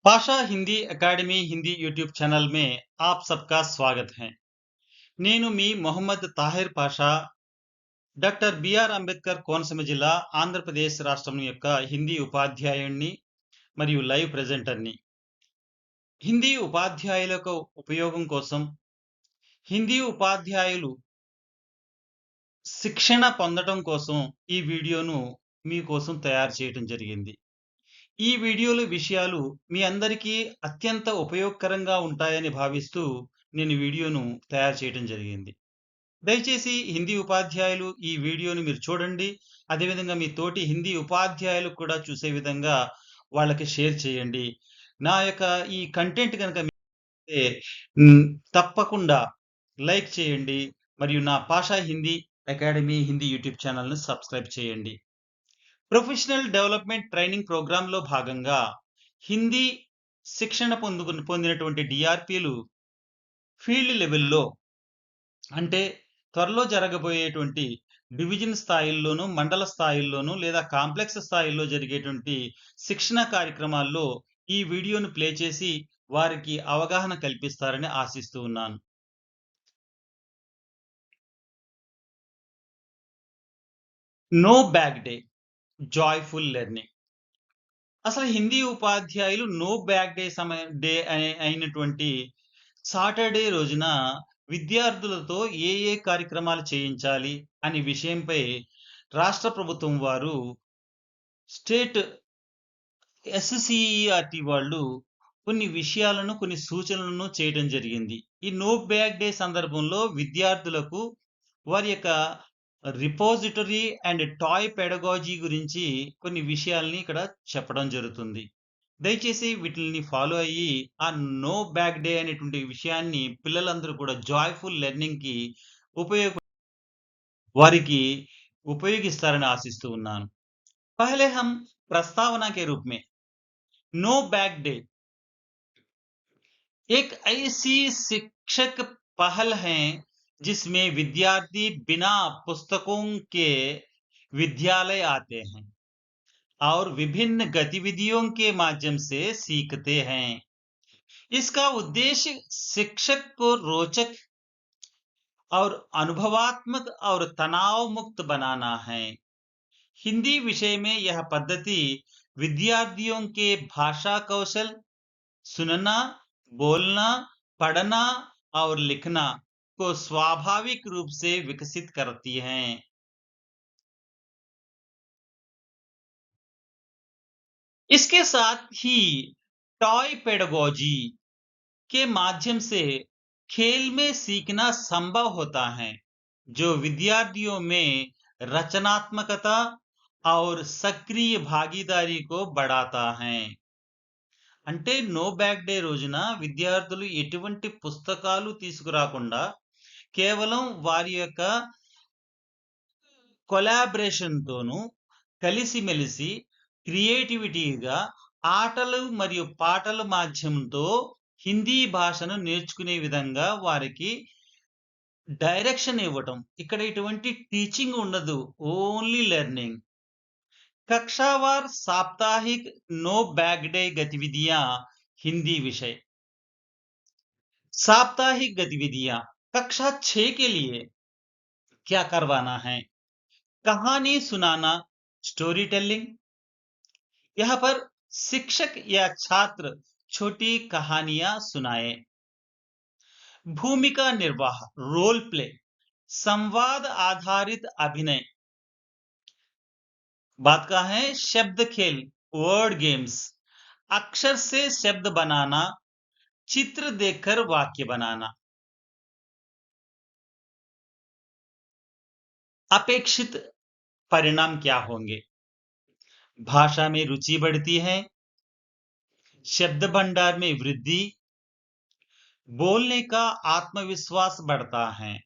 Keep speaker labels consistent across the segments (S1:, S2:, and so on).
S1: Pasha Hindi academy Hindi YouTube channel में आप सबका स्वागत है। నేను మీ మొహమ్మద్ తాహిర్ పాషా డాక్టర్ బిఆర్ అంబేద్కర్ కోనసీమ జిల్లా ఆంధ్రప్రదేశ్ రాష్ట్రం యొక్క హిందీ ఉపాధ్యాయుడిని మరియు లైవ్ ప్రెజెంటర్‌ని. హిందీ ఉపాధ్యాయులకు ఉపయోగం కోసం హిందీ ఉపాధ్యాయులు శిక్షణ పొందడం కోసం ఈ వీడియోను మీకోసం తయారు చేయటం జరిగింది. ఈ వీడియోల విషయాలు మీ అందరికీ అత్యంత ఉపయోగకరంగా ఉంటాయని భావిస్తూ నేను వీడియోను తయారు చేయటం జరిగింది. దయచేసి హిందీ ఉపాధ్యాయులు ఈ వీడియోని మీరు చూడండి. అదేవిధంగా మీ తోటి హిందీ ఉపాధ్యాయులకు కూడా చూసే విధంగా వాళ్ళకి షేర్ చేయండి. నా యొక్క ఈ కంటెంట్ గనక నచ్చితే హ్మ్, తప్పకుండా లైక్ చేయండి. మరియు నా పాషా హిందీ అకాడమీ హిందీ యూట్యూబ్ ఛానల్‌ని సబ్స్క్రైబ్ చేయండి. ప్రొఫెషనల్ డెవలప్‌మెంట్ ట్రైనింగ్ ప్రోగ్రామ్‌లో భాగంగా హిందీ శిక్షణ పొందినటువంటి డీఆర్‌పీలు ఫీల్డ్ లెవెల్‌లో అంటే త్వరలో జరగబోయేటువంటి డివిజన్ స్థాయిల్లోనూ, మండల స్థాయిల్లోనూ లేదా కాంప్లెక్స్ స్థాయిల్లో జరిగేటువంటి శిక్షణ కార్యక్రమాల్లో ఈ వీడియోను ప్లే చేసి వారికి అవగాహన కల్పిస్తారని ఆశిస్తూ ఉన్నాను. No bag day, joyful learning. అసలు హిందీ ఉపాధ్యాయులు నో బ్యాగ్ డే అయినటువంటి సాటర్‌డే రోజున విద్యార్థులతో ఏ కార్యక్రమాలు చేయించాలి అనే విషయంపై రాష్ట్ర ప్రభుత్వం వారు స్టేట్ ఎస్‌సీఈఆర్‌టీ వాళ్ళు కొన్ని విషయాలను, కొన్ని సూచనలను చేయటం జరిగింది. ఈ నో బ్యాగ్ డే సందర్భంలో విద్యార్థులకు వారి యొక్క రిపోజిటరీ అండ్ టాయ్ పెడగాజీ గురించి కొన్ని విషయాల్ని ఇక్కడ చెప్పడం జరుగుతుంది. దయచేసి వీటిల్ని ఫాలో అయ్యి, ఆ నో బ్యాగ్ డే అనేటువంటి విషయాన్ని పిల్లలందరూ కూడా జాయ్‌ఫుల్ లెర్నింగ్‌కి ఉపయోగ వారికి ఉపయోగిస్తారని ఆశిస్తూ ఉన్నాను. पहले हम प्रस्तावना के रूप में नो बैग डे एक ऐसी शिक्षक पहल है जिसमें विद्यार्थी बिना पुस्तकों के विद्यालय आते हैं और विभिन्न गतिविधियों के माध्यम से सीखते हैं। इसका उद्देश्य शिक्षक को रोचक और अनुभवात्मक और तनाव मुक्त बनाना है। हिंदी विषय में यह पद्धति विद्यार्थियों के भाषा कौशल, सुनना, बोलना, पढ़ना और लिखना को स्वाभाविक रूप से विकसित करती हैं। इसके साथ ही टॉय पेडागोजी के माध्यम से खेल में सीखना संभव होता है, जो विद्यार्थियों में रचनात्मकता और सक्रिय भागीदारी को बढ़ाता है। అంటే నో బ్యాగ్ డే రోజున విద్యార్థులు ఎటువంటి పుస్తకాలు తీసుకురాకుండా కేవలం వారి యొక్క కొలాబరేషన్‌తోనూ కలిసిమెలిసి క్రియేటివిటీగా ఆటలు మరియు పాటల మాధ్యమంతో హిందీ భాషను నేర్చుకునే విధంగా వారికి డైరెక్షన్ ఇవ్వటం. ఇక్కడ ఎటువంటి టీచింగ్ ఉండదు. Only learning. कक्षावार साप्ताहिक नो बैग डे गतिविधियां हिंदी विषय साप्ताहिक गतिविधियां कक्षा 6 के लिए क्या करवाना है? कहानी सुनाना, स्टोरी टेलिंग। यहाँ पर शिक्षक या छात्र छोटी कहानियां सुनाए। भूमिका निर्वाह, रोल प्ले, संवाद आधारित अभिनय। बात का है शब्द खेल, वर्ड गेम्स, अक्षर से शब्द बनाना, चित्र देखकर वाक्य बनाना। अपेक्षित परिणाम क्या होंगे? भाषा में रुचि बढ़ती है, शब्द भंडार में वृद्धि, बोलने का आत्मविश्वास बढ़ता है।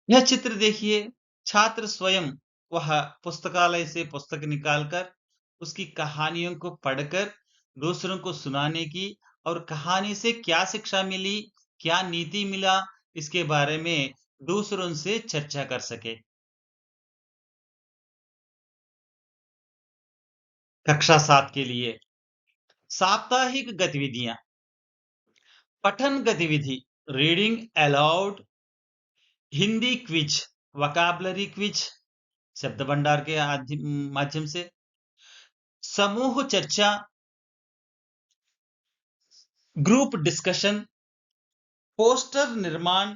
S1: यह चित्र देखिए, छात्र स्वयं वह पुस्तकालय से पुस्तक निकालकर उसकी कहानियों को पढ़कर दूसरों को सुनाने की और कहानी से क्या शिक्षा मिली, क्या नीति मिला, इसके बारे में दूसरों से चर्चा कर सके। कक्षा 7 के लिए साप्ताहिक गतिविधियां, पठन गतिविधि, reading allowed, Hindi quiz, vocabulary quiz, शब्द भंडार के माध्यम से, समूह चर्चा, ग्रुप डिस्कशन, पोस्टर निर्माण,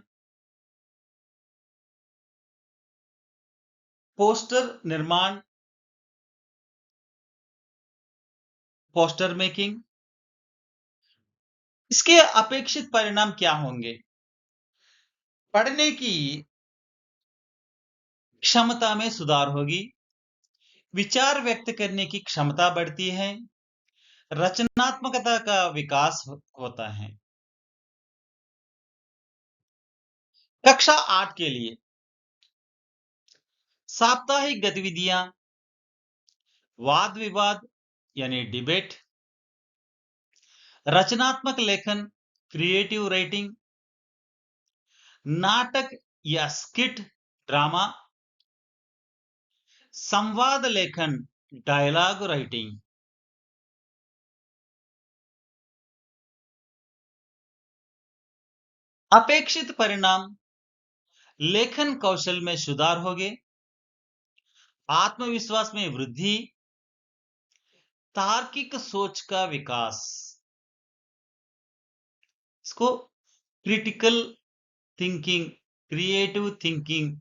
S1: पोस्टर निर्माण, पोस्टर मेकिंग। इसके अपेक्षित परिणाम क्या होंगे? पढ़ने की क्षमता में सुधार होगी, विचार व्यक्त करने की क्षमता बढ़ती है, रचनात्मकता का विकास होता है। कक्षा 8 के लिए साप्ताहिक गतिविधियां, वाद विवाद यानी डिबेट, रचनात्मक लेखन, क्रिएटिव राइटिंग, नाटक या स्किट, ड्रामा, संवाद लेखन, डायलॉग राइटिंग। अपेक्षित परिणाम, लेखन कौशल में सुधार होगे, आत्मविश्वास में वृद्धि, तार्किक सोच का विकास। इसको क्रिटिकल थिंकिंग, क्रिएटिव थिंकिंग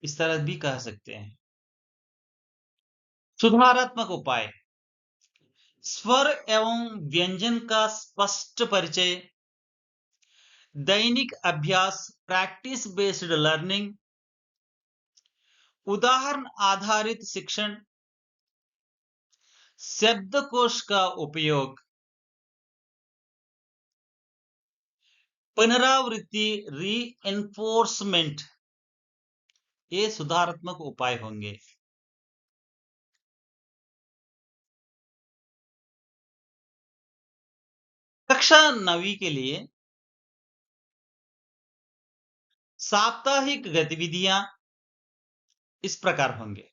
S1: इस तरह भी कह सकते हैं। सुधारात्मक उपाय, स्वर एवं व्यंजन का स्पष्ट परिचय, दैनिक अभ्यास, प्रैक्टिस बेस्ड लर्निंग, उदाहरण आधारित शिक्षण, शब्दकोश का उपयोग, पुनरावृत्ति, रीइंफोर्समेंट, ये सुधारात्मक उपाय होंगे। कक्षा 9वीं के लिए साप्ताहिक गतिविधियां इस प्रकार होंगे: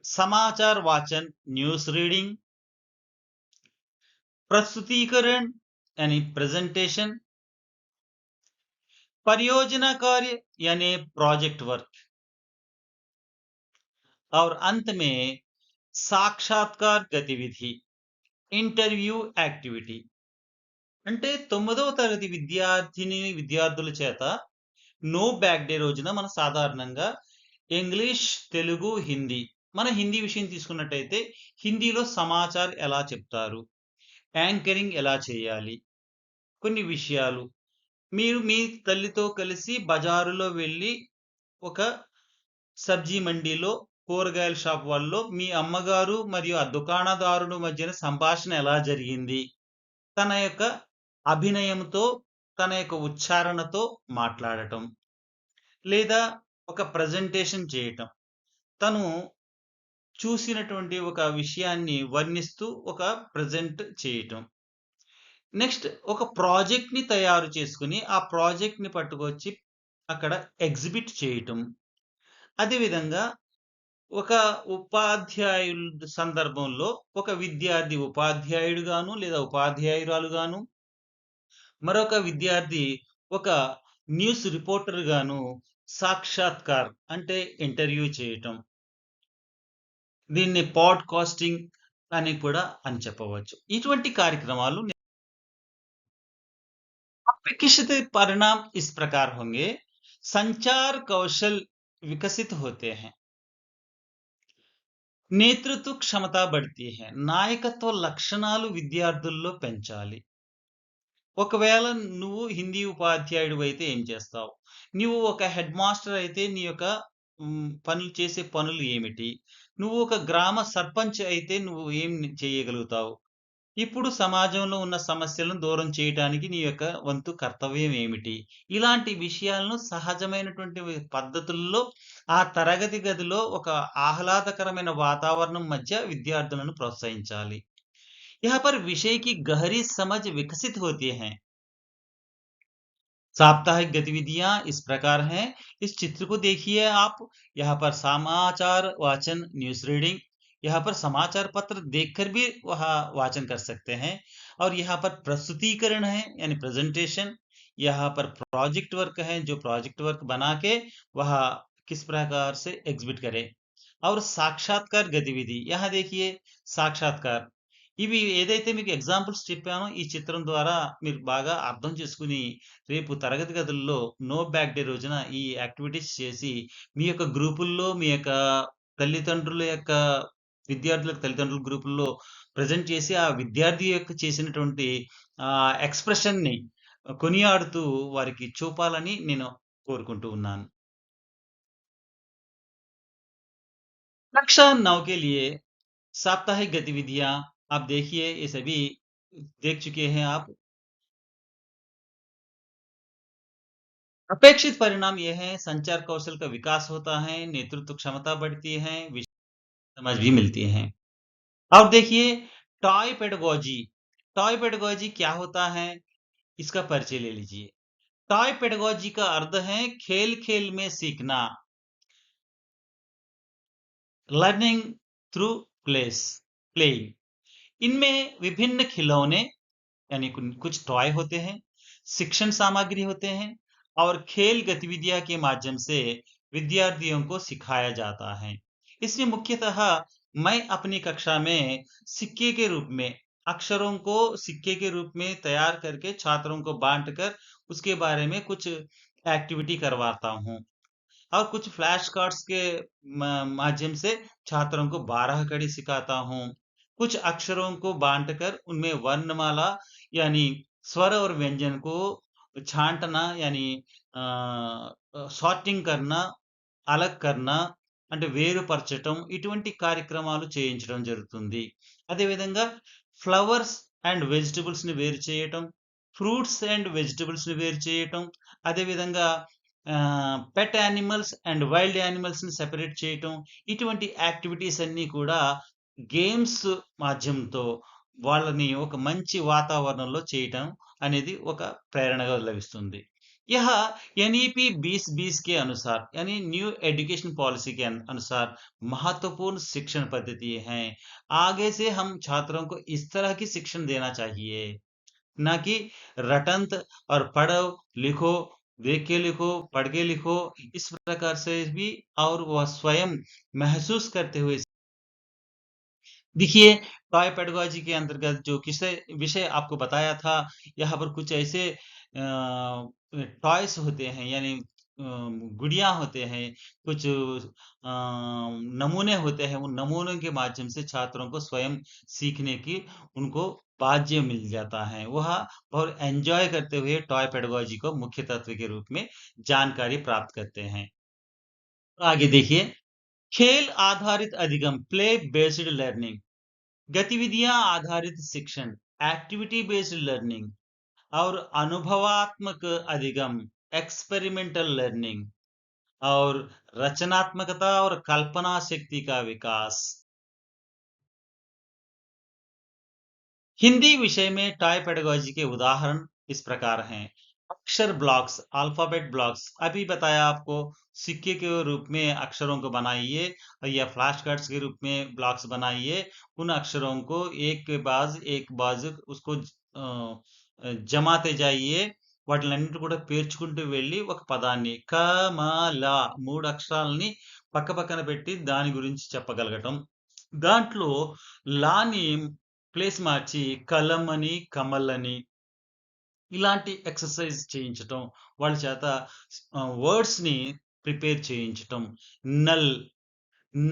S1: समाचार वाचन, न्यूज रीडिंग, प्रस्तुतिकरण यानी प्रेजेंटेशन, परियोजना कार्य यानी प्रोजेक्ट वर्क, और अंत में साक्षात्कार गतिविधि, इंटरव्यू యాక్టివిటీ. అంటే 9వ తరగతి విద్యార్థుల చేత నో బ్యాక్ డే రోజున మనం సాధారణంగా ఇంగ్లీష్, తెలుగు, హిందీ, మన హిందీ విషయం తీసుకున్నట్టయితే హిందీలో సమాచార్ ఎలా చెప్తారు, యాంకరింగ్ ఎలా చేయాలి, కొన్ని విషయాలు మీరు మీ తల్లితో కలిసి బజారులో వెళ్ళి ఒక సబ్జీ మండీలో, కూరగాయల షాప్ వాళ్ళలో మీ అమ్మగారు మరియు ఆ దుకాణదారుడు మధ్యన సంభాషణ ఎలా జరిగింది, తన యొక్క అభినయంతో, తన యొక్క ఉచ్చారణతో మాట్లాడటం, లేదా ఒక ప్రెజెంటేషన్ చేయటం, తను చూసినటువంటి ఒక విషయాన్ని వర్ణిస్తూ ఒక ప్రెజెంట్ చేయటం. నెక్స్ట్ ఒక ప్రాజెక్ట్‌ని తయారు చేసుకొని, ఆ ప్రాజెక్ట్‌ని పట్టుకొచ్చి అక్కడ ఎగ్జిబిట్ చేయటం. అదేవిధంగా ఒక ఉపాధ్యాయుల సందర్భంలో ఒక విద్యార్థి ఉపాధ్యాయుడుగాను లేదా ఉపాధ్యాయురాలుగాను, మరొక విద్యార్థి ఒక న్యూస్ రిపోర్టర్ గాను సాక్షాత్కార్ అంటే ఇంటర్వ్యూ చేయటం. దీన్ని పాడ్‌కాస్టింగ్ అని కూడా అని చెప్పవచ్చు. ఇటువంటి కార్యక్రమాలు अपेक्षित परिणाम इस प्रकार होंगे: संचार कौशल विकसित होते हैं, నేతృత్వ క్షమత बढ़ती है, నాయకత్వ లక్షణాలు విద్యార్థుల్లో పెంచాలి. ఒకవేళ నువ్వు హిందీ ఉపాధ్యాయుడివైతే ఏం చేస్తావు? నువ్వు ఒక హెడ్ మాస్టర్ అయితే నీ యొక్క పనులు చేసే పనులు ఏమిటి? నువ్వు ఒక గ్రామ సర్పంచ్ అయితే నువ్వు ఏం చేయగలుగుతావు? ఇప్పుడు సమాజంలో ఉన్న సమస్యలను దూరం చేయటానికి నీ యొక్క వంతు కర్తవ్యం ఏమిటి? ఇలాంటి విషయాలను సహజమైనటువంటి పద్ధతుల్లో ఆ తరగతి గదిలో ఒక ఆహ్లాదకరమైన వాతావరణం మధ్య విద్యార్థులను ప్రోత్సహించాలి. यहाँ पर विषय की गहरी समझ विकसित होती हैं। साप्ताहिक गतिविधियां इस प्रकार हैं। इस चित्र को देखिए आप। यहाँ पर समाचार वाचन, न्यूज रीडिंग, यहाँ पर समाचार पत्र देखकर भी वहाँ वाचन कर सकते हैं। और यहाँ पर प्रस्तुतिकरण है यानी प्रेजेंटेशन, यहाँ पर प्रोजेक्ट वर्क है जो प्रोजेक्ट वर्क बना के वह किस प्रकार से एग्जिबिट करें। और సాక్షాత్కార్ గతివిధి यहाँ देखिए సాక్షాత్కార్ ఇవి ఏదైతే మీకు ఎగ్జాంపుల్స్ చెప్పానో ఈ చిత్రం ద్వారా మీరు బాగా అర్థం చేసుకుని రేపు తరగతి గదుల్లో నో బ్యాక్ డే రోజున ఈ యాక్టివిటీస్ చేసి మీ యొక్క గ్రూపుల్లో మీ యొక్క తల్లిదండ్రుల యొక్క విద్యార్థులకు తల్లిదండ్రుల గ్రూపుల్లో ప్రెజెంట్ చేసి ఆ విద్యార్థి యొక్క చేసినటువంటి ఎక్స్‌ప్రెషన్‌ని కొనియాడుతూ వారికి చూపాలని నేను కోరుకుంటూ ఉన్నాను। कक्षा 9 के लिए साप्ताहिक गतिविधियाँ आप देखिए ये सभी देख चुके हैं आप। अपेक्षित परिणाम ये है संचार कौशल का विकास होता है, नेतृत्व क्षमता बढ़ती है, विषय समझ भी मिलती है। और देखिए टॉय पेडागोजी, टॉय पेडागोजी क्या होता है? इसका परिचय ले लीजिए। टॉय पेडागोजी का अर्थ है खेल-खेल में सीखना, लर्निंग थ्रू प्लेस प्लेइंग। इनमें विभिन्न खिलौने यानी कुछ टॉय होते हैं, शिक्षण सामग्री होते हैं और खेल गतिविधियां के माध्यम से विद्यार्थियों को सिखाया जाता है। इसमें मुख्यतः मैं अपनी कक्षा में सिक्के के रूप में अक्षरों को सिक्के के रूप में तैयार करके छात्रों को बांटकर उसके बारे में कुछ एक्टिविटी करवाता हूँ। और कुछ फ्लैश कार्ड्स के माध्यम से छात्रों को 12 कड़ी सिखाता हूँ। कुछ अक्षरों को बाँटकर उनमें वर्णमाला यानी स्वर और व्यंजन को छाँटना यानी సార్టింగ్ करना, అలగ్ करना అంటే వేరుపరచటం ఇటువంటి కార్యక్రమాలు చేయించడం జరుగుతుంది। అదే విధంగా ఫ్లవర్స్ అండ్ వెజిటబుల్స్‌ని వేరు చేయటం, ఫ్రూట్స్ అండ్ వెజిటబుల్స్‌ని వేరు చేయటం, అదే విధంగా పెట్ యానిమల్స్ అండ్ వైల్డ్ యానిమల్స్‌ని సెపరేట్ చేయటం, ఇటువంటి యాక్టివిటీస్ అన్నీ కూడా గేమ్స్ మాధ్యమంతో వాళ్ళని ఒక మంచి వాతావరణంలో చేయటం అనేది ఒక ప్రేరణగా లభిస్తుంది। यह एनईपी 2020 के अनुसार यानी न्यू एजुकेशन पॉलिसी के अनुसार महत्वपूर्ण शिक्षण पद्धति है। आगे से हम छात्रों को इस तरह की शिक्षण देना चाहिए, ना कि रटंत और पढ़ो, लिखो, देख के लिखो, पढ़ के लिखो, इस प्रकार से भी और वह स्वयं महसूस करते हुए देखिए टॉय पेडागोजी के अंतर्गत जो किसे विषय आपको बताया था, यहाँ पर कुछ ऐसे टॉयस होते हैं यानी गुड़िया होते हैं, कुछ नमूने होते हैं, उन नमूनों के माध्यम से छात्रों को स्वयं सीखने की उनको बाध्य मिल जाता है। वह बहुत एन्जॉय करते हुए टॉय पेडागोजी को मुख्य तत्व के रूप में जानकारी प्राप्त करते हैं। आगे देखिए, खेल आधारित अधिगम प्ले बेस्ड लर्निंग गतिविधियां आधारित शिक्षण एक्टिविटी बेस्ड लर्निंग और अनुभवात्मक अधिगम एक्सपेरिमेंटल लर्निंग और रचनात्मकता और कल्पना शक्ति का विकास। हिंदी विषय में टॉय पेडागोजी के उदाहरण इस प्रकार हैं। अक्षर ब्लॉक्स, अल्फाबेट ब्लॉक्स अभी बताया आपको, सिक्के के रूप में अक्षरों को बनाइए या फ्लैश कार्ड्स के रूप में ब्लॉक्स बनाइए। उन अक्षरों को एक के बाद एक बाजू उसको జమాతే जाइए వాటిలన్నిటి కూడా పేర్చుకుంటూ వెళ్ళి ఒక పదాన్ని క, మ, ల 3 అక్షరాలని పక్కపక్కన పెట్టి దాని గురించి చెప్పగలగటం। దాంట్లో లాని ప్లేస్ మార్చి కలం అని, కమల్ అని ఇలాంటి ఎక్సర్‌సైజ్ చేయించటం, వాళ్ళ చేత వర్డ్స్‌ని ప్రిపేర్ చేయించటం। నల్,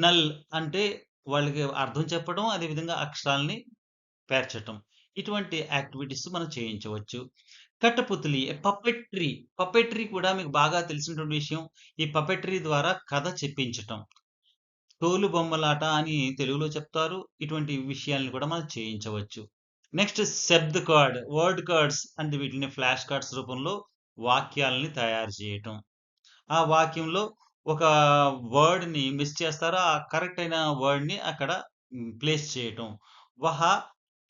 S1: నల్ అంటే వాళ్ళకి అర్థం చెప్పడం, అదే విధంగా అక్షరాల్ని పేర్చటం। ఇటువంటి యాక్టివిటీస్ మనం చేయించవచ్చు। కఠపుతలి పపెట్రీ, పపెట్రీ కూడా మీకు బాగా తెలిసినటువంటి విషయం। ఈ పపెట్రీ ద్వారా కథ చెప్పించటం। తోలు బొమ్మలాట అని తెలుగులో చెప్తారు। ఇటువంటి విషయాలను కూడా మనం చేయించవచ్చు। నెక్స్ట్ శబ్ద కార్డ్, వర్డ్ కార్డ్స్ అంటే వీటిని ఫ్లాష్ కార్డ్స్ రూపంలో వాక్యాలని తయారు చేయటం। ఆ వాక్యంలో ఒక వర్డ్‌ని మిస్ చేస్తారో, ఆ కరెక్ట్ అయిన వర్డ్‌ని అక్కడ ప్లేస్ చేయటం। వహ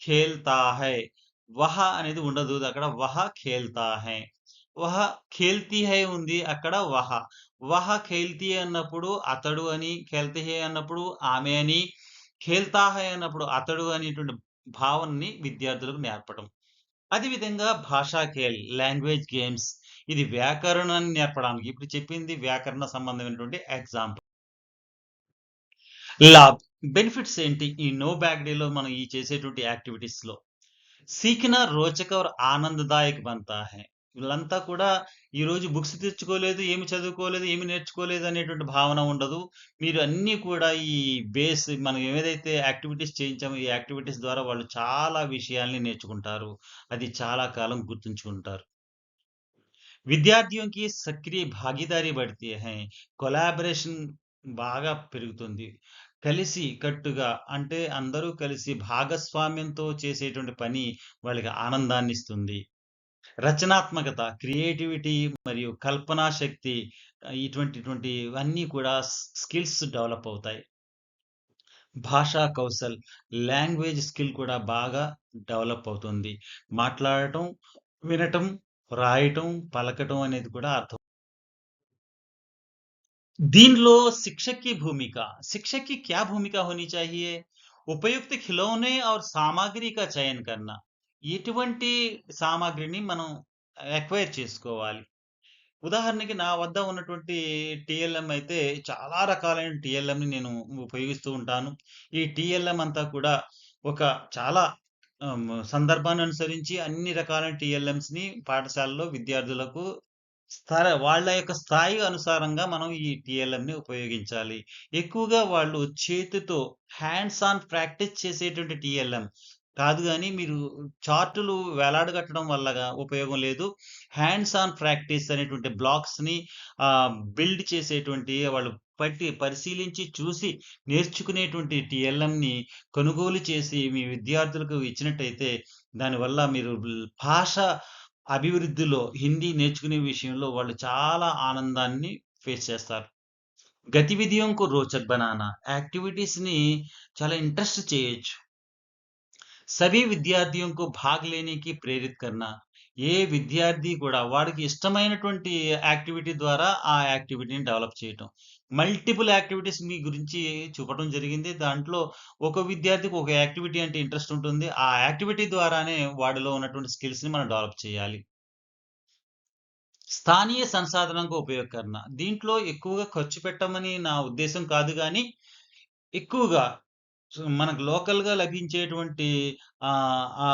S1: ఖేల్తా హై, వహ అనేది ఉండదు. అక్కడ వహ ఖేల్తా హై. వహ ఖేల్తీ హై ఉంది. అక్కడ వహ. వహ ఖేల్తీ అన్నప్పుడు అతడు అని, ఖేల్తీ హై అన్నప్పుడు ఆమె అని, ఖేల్తా హై అన్నప్పుడు అతడు అనేటువంటి భావనని విద్యార్థులకు నేర్పటం. అదేవిధంగా భాషా ఖేల్, లాంగ్వేజ్ గేమ్స్ ఇది వ్యాకరణాన్ని నేర్పడానికి. ఇప్పుడు చెప్పింది వ్యాకరణ సంబంధమైనటువంటి ఎగ్జాంపుల్. లాభ్ బెనిఫిట్స్ ఏంటి? ఈ నో బ్యాగ్ డేలో మనం ఈ చేసేటువంటి యాక్టివిటీస్‌లో. सीखना रोचक और ఆనందదాయక్ बनता है. వీళ్ళంతా కూడా ఈరోజు బుక్స్ తెచ్చుకోలేదు, ఏమి చదువుకోలేదు, ఏమి నేర్చుకోలేదు అనేటువంటి భావన ఉండదు. మీరు అన్నీ కూడా ఈ మనం ఏదైతే యాక్టివిటీస్ చేయించామో, ఈ యాక్టివిటీస్ ద్వారా వాళ్ళు చాలా విషయాల్ని నేర్చుకుంటారు. అది చాలా కాలం గుర్తుంచుకుంటారు. విద్యార్థిयों की सक्रिय भागीदारी बढ़ती है. కొలాబరేషన్ బాగా పెరుగుతుంది. కలిసి కట్టుగా అంటే అందరూ కలిసి భాగస్వామ్యంతో చేసేటువంటి పని వాళ్ళకి ఆనందాన్నిస్తుంది. రచనాత్మకత, క్రియేటివిటీ మరియు కల్పనా శక్తి ఇటువంటివన్నీ కూడా స్కిల్స్ డెవలప్ అవుతాయి. భాషా కౌశల్, లాంగ్వేజ్ స్కిల్ కూడా బాగా డెవలప్ అవుతుంది. మాట్లాడటం, వినటం, రాయటం, పలకటం అనేది కూడా అర్థం. దీనిలో शिक्षक की भूमिका, शिक्षक की क्या भूमिका होनी चाहिए? ఉపయుక్త खिलौने और సామాగ్రి का చయన్ करना. ఎటువంటి సామాగ్రిని మనం అక్వైర్ చేసుకోవాలి. ఉదాహరణకి నా వద్ద ఉన్నటువంటి టీఎల్ఎం అయితే చాలా రకాలైన టీఎల్ఎంని నేను ఉపయోగిస్తూ ఉంటాను. ఈ టీఎల్ఎం అంతా కూడా ఒక చాలా సందర్భాన్ని అనుసరించి అన్ని రకాలైన టీఎల్ఎంస్‌ని పాఠశాలలో విద్యార్థులకు వాళ్ళ యొక్క స్థాయి అనుసారంగా మనం ఈ టీఎల్ఎంని ఉపయోగించాలి. ఎక్కువగా వాళ్ళు చేతితో హ్యాండ్స్ ఆన్ ప్రాక్టీస్ చేసేటువంటి టీఎల్ఎం కాదు గానీ, మీరు చార్టులు వేలాడగట్టడం వల్లగా ఉపయోగం లేదు. హ్యాండ్స్ ఆన్ ప్రాక్టీస్ అనేటువంటి బ్లాక్స్‌ని బిల్డ్ చేసేటువంటి వాళ్ళు పరిశీలించి చూసి నేర్చుకునేటువంటి టీఎల్ఎంని కొనుగోలు చేసి మీ విద్యార్థులకు ఇచ్చినట్టయితే దానివల్ల మీరు భాష అభివృద్ధిలో హిందీ నేర్చుకునే విషయంలో వాళ్ళు చాలా ఆనందాన్ని ఫేస్ చేస్తారు. గతివిధియోं को रोचक बनाना యాక్టివిటీస్‌ని చాలా ఇంట్రెస్ట్ చేయొచ్చు. సభీ విద్యార్థియోं को भाग लेने की प्रेरित करना. ఏ విద్యార్థి కూడా వాడికి ఇష్టమైనటువంటి యాక్టివిటీ ద్వారా ఆ యాక్టివిటీని డెవలప్ చేయటం. మల్టిపుల్ యాక్టివిటీస్ మీ గురించి చూపటం జరిగింది. దాంట్లో ఒక విద్యార్థికి ఒక యాక్టివిటీ అంటే ఇంట్రెస్ట్ ఉంటుంది. ఆ యాక్టివిటీ ద్వారానే వాడిలో ఉన్నటువంటి స్కిల్స్‌ని మనం డెవలప్ చేయాలి. స్థానీయ సంసాధనంగా ఉపయోగకరణ. దీంట్లో ఎక్కువగా ఖర్చు పెట్టమని నా ఉద్దేశ్యం కాదు గానీ, ఎక్కువగా మనకు లోకల్‌గా లభించేటువంటి ఆ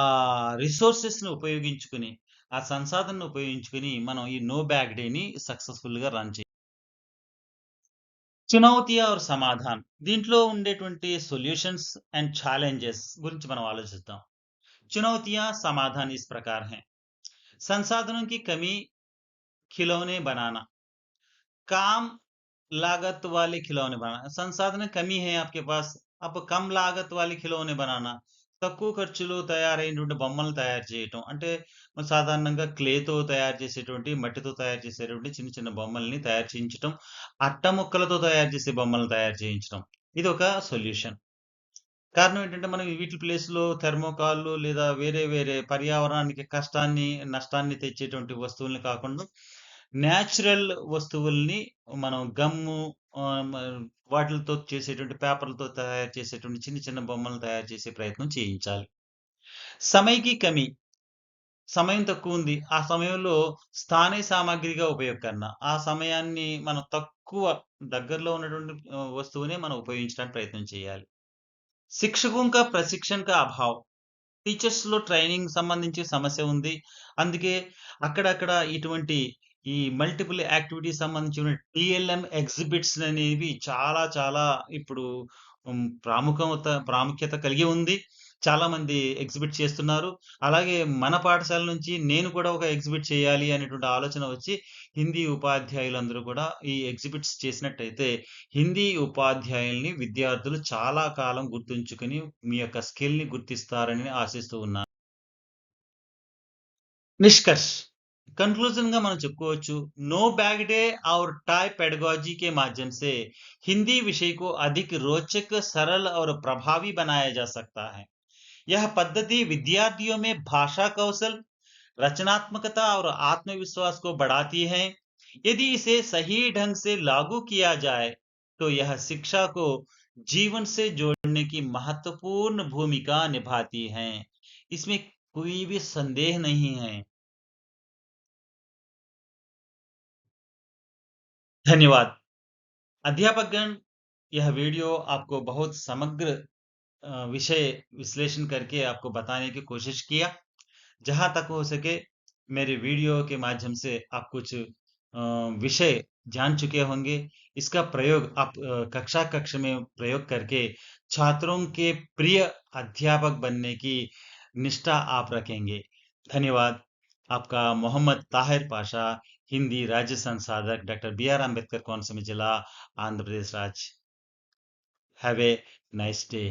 S1: రిసోర్సెస్‌ని ఉపయోగించుకొని, ఆ సంసాధనను ఉపయోగించుకొని మనం ఈ నో బ్యాగ్ డేని సక్సెస్‌ఫుల్‌గా రన్ చేయాలి. చునౌతియా और సమాధాన్. దీంట్లో ఉండేటువంటి సొల్యూషన్స్ అండ్ ఛాలెంజెస్ గురించి మనం ఆలోచిద్దాం. चुनौतियाँ समाधान इस प्रकार हैं. संसाधनों की कमी, खिलौने बनाना. काम लागत वाले खिलौने बनाना. संसाधन कमी है आपके पास. अब కమ్ లాగత్ వాలి ఖిలౌనే బనానా. తక్కువ ఖర్చులో తయారైనటువంటి బొమ్మలను తయారు చేయటం. అంటే సాధారణంగా క్లేతో తయారు చేసేటువంటి, మట్టితో తయారు చేసేటువంటి చిన్న చిన్న బొమ్మల్ని తయారు చేయించటం. అట్ట ముక్కలతో తయారు చేసే బొమ్మలను తయారు చేయించటం. ఇదొక సొల్యూషన్. కారణం ఏంటంటే, మనం వీటి ప్లేస్‌లో థెర్మోకాల్‌లు లేదా వేరే వేరే పర్యావరణానికి కష్టాన్ని, నష్టాన్ని తెచ్చేటువంటి వస్తువుల్ని కాకుండా, నేచురల్ వస్తువుల్ని మనం గమ్ము ఆహ్, మ వాటిలతో చేసేటువంటి పేపర్‌లతో తయారు చేసేటువంటి చిన్న చిన్న బొమ్మలను తయారు చేసే ప్రయత్నం చేయించాలి. సమయ్‌కి కమి. సమయం తక్కువుంది. ఆ సమయంలో స్థానియ సామాగ్రిగా ఉపయోగకరణ. ఆ సమయాన్ని మనం తక్కువ దగ్గరలో ఉన్నటువంటి వస్తువునే మనం ఉపయోగించడానికి ప్రయత్నం చేయాలి. శిక్షకుం కా ప్రశిక్షణ కా అభావ్. టీచర్స్‌లో ట్రైనింగ్ సంబంధించి సమస్య ఉంది. అందుకే అక్కడక్కడ ఇటువంటి ఈ మల్టిపుల్ యాక్టివిటీస్ సంబంధించిన టీఎల్ఎం ఎగ్జిబిట్స్ అనేవి చాలా చాలా ఇప్పుడు ప్రాముఖ్యత కలిగి ఉంది. చాలామంది ఎగ్జిబిట్ చేస్తున్నారు. అలాగే మన పాఠశాల నుంచి నేను కూడా ఒక ఎగ్జిబిట్ చేయాలి అనేటువంటి ఆలోచన వచ్చి హిందీ ఉపాధ్యాయులందరూ కూడా ఈ ఎగ్జిబిట్స్ చేసినట్టయితే హిందీ ఉపాధ్యాయుల్ని విద్యార్థులు చాలా కాలం గుర్తుంచుకొని మీ యొక్క స్కిల్‌ని గుర్తిస్తారని ఆశిస్తూ ఉన్నాను. निष्कर्ष कंक्लूजन గా మనం చెప్పుకోవచ్చు नो बैग डे और टाई पेडागोजी के माध्यम से हिंदी विषय को अधिक रोचक सरल और प्रभावी बनाया जा सकता है यह पद्धति विद्यार्थियों में भाषा कौशल रचनात्मकता और आत्मविश्वास को बढ़ाती है यदि इसे सही ढंग से लागू किया जाए तो यह शिक्षा को जीवन से जोड़ने जोड़ने की महत्वपूर्ण भूमिका निभाती हैं। इसमें कोई भी संदेह नहीं है। धन्यवाद। अध्यापकगण, यह वीडियो आपको बहुत समग्र विषय विश्लेषण करके आपको बताने की कोशिश किया। जहाँ तक हो सके मेरे वीडियो के माध्यम से आप कुछ विषय जान चुके होंगे। इसका प्रयोग आप कक्षा कक्ष में प्रयोग करके छात्रों के प्रिय अध्यापक बनने की निष्ठा आप रखेंगे। धन्यवाद। आपका मोहम्मद ताहिर पाशा, हिंदी राज्य संसाधक, डॉक्टर बी आर अम्बेडकर कोनसमी जिला, आंध्र प्रदेश राज्य। Have a nice day.